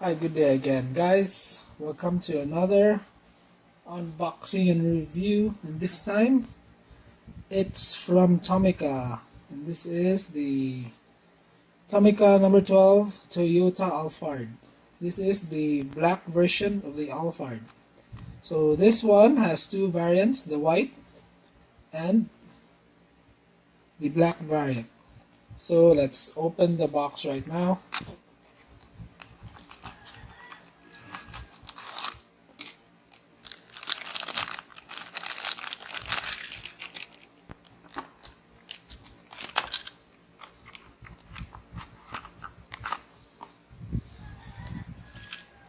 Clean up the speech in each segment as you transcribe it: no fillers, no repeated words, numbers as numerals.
Hi, good day again, guys. Welcome to another unboxing and review, and this time it's from Tomica, and this is the Tomica number 12 Toyota Alphard. This is the black version of the Alphard. So this one has two variants, the white and the black variant. So let's open the box right now.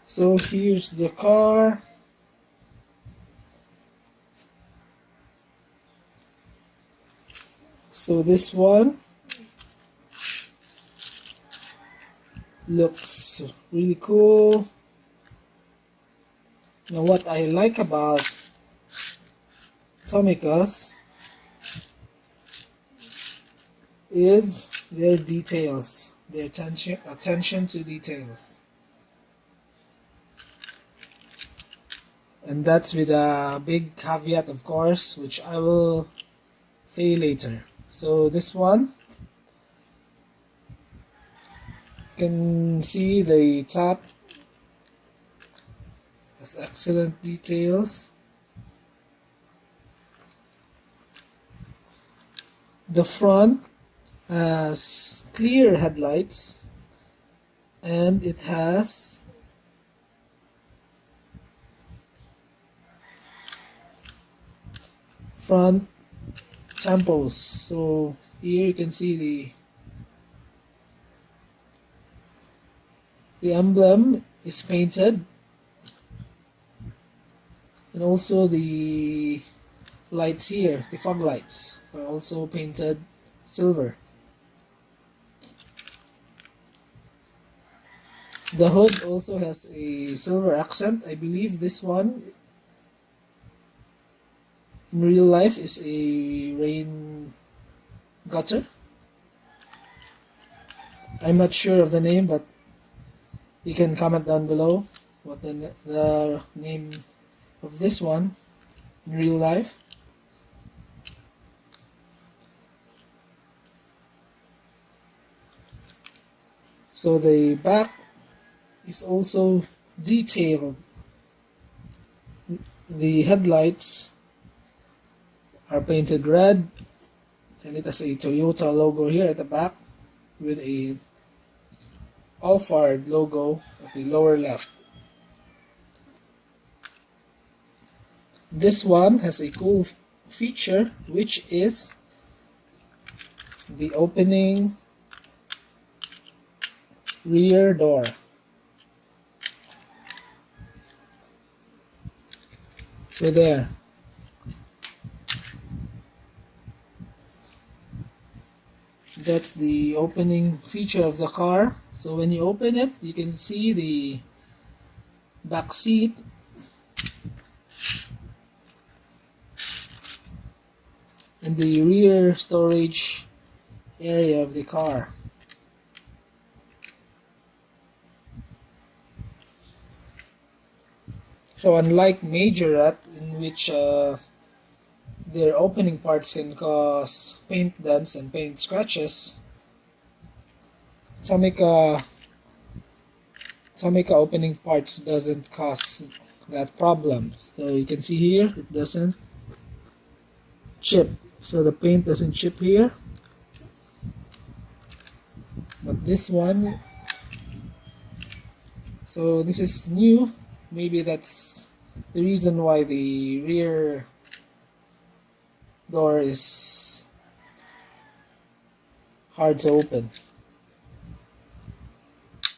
So here's the car. So this one looks really cool. Now what I like about Tomicas is their details, their attention to details. And that's with a big caveat, of course, which I will say later. So this one, you can see the top has excellent details. The front has clear headlights, and it has front tampos. So here you can see the emblem is painted, and also the lights here, the fog lights, are also painted silver. The hood also has a silver accent. I believe this one in real life is a rain gutter. I'm not sure of the name, but you can comment down below what the name of this one in real life. So the back is also detailed. The headlights are painted red, and it has a Toyota logo here at the back with a Alphard logo at the lower left. This one has a cool feature, which is the opening rear door. So there. That's the opening feature of the car. So when you open it, you can see the back seat, and the rear storage area of the car. So unlike Majorette, in which their opening parts can cause paint dents and paint scratches, Tomica opening parts doesn't cause that problem. So you can see here, it doesn't chip. So the paint doesn't chip here. But this one, so this is new. Maybe that's the reason why the rear door is hard to open.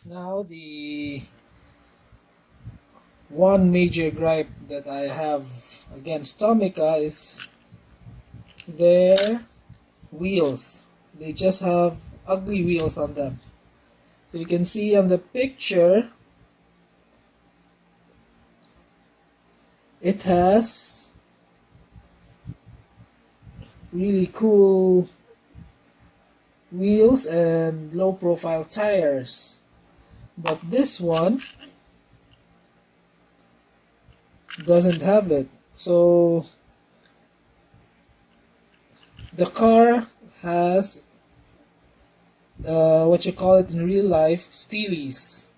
Now, the one major gripe that I have against Tomica is their wheels. They just have ugly wheels on them. So you can see on the picture, it has really cool wheels and low profile tires. but this one doesn't have it. So the car has what you call it in real life, steelies.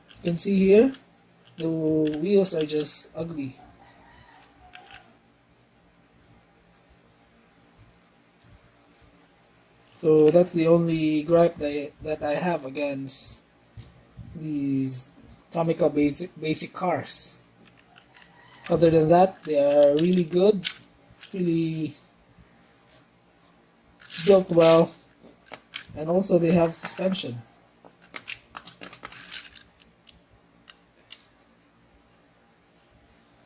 You can see here the wheels are just ugly. So that's the only gripe that I have against these Tomica basic cars. Other than that, they are really good, really built well, and also they have suspension.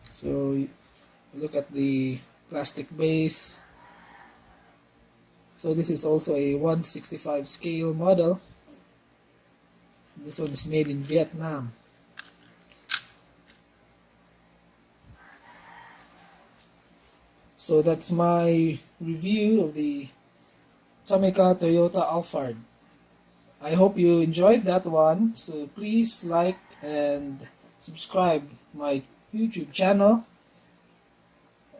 So you look at the plastic base. So this is also a 1/65 scale model. This one is made in Vietnam. So that's my review of the Tomica Toyota Alphard. I hope you enjoyed that one. So please like and subscribe my YouTube channel.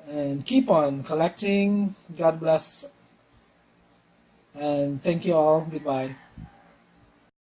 And keep on collecting. God bless. And thank you all. Goodbye.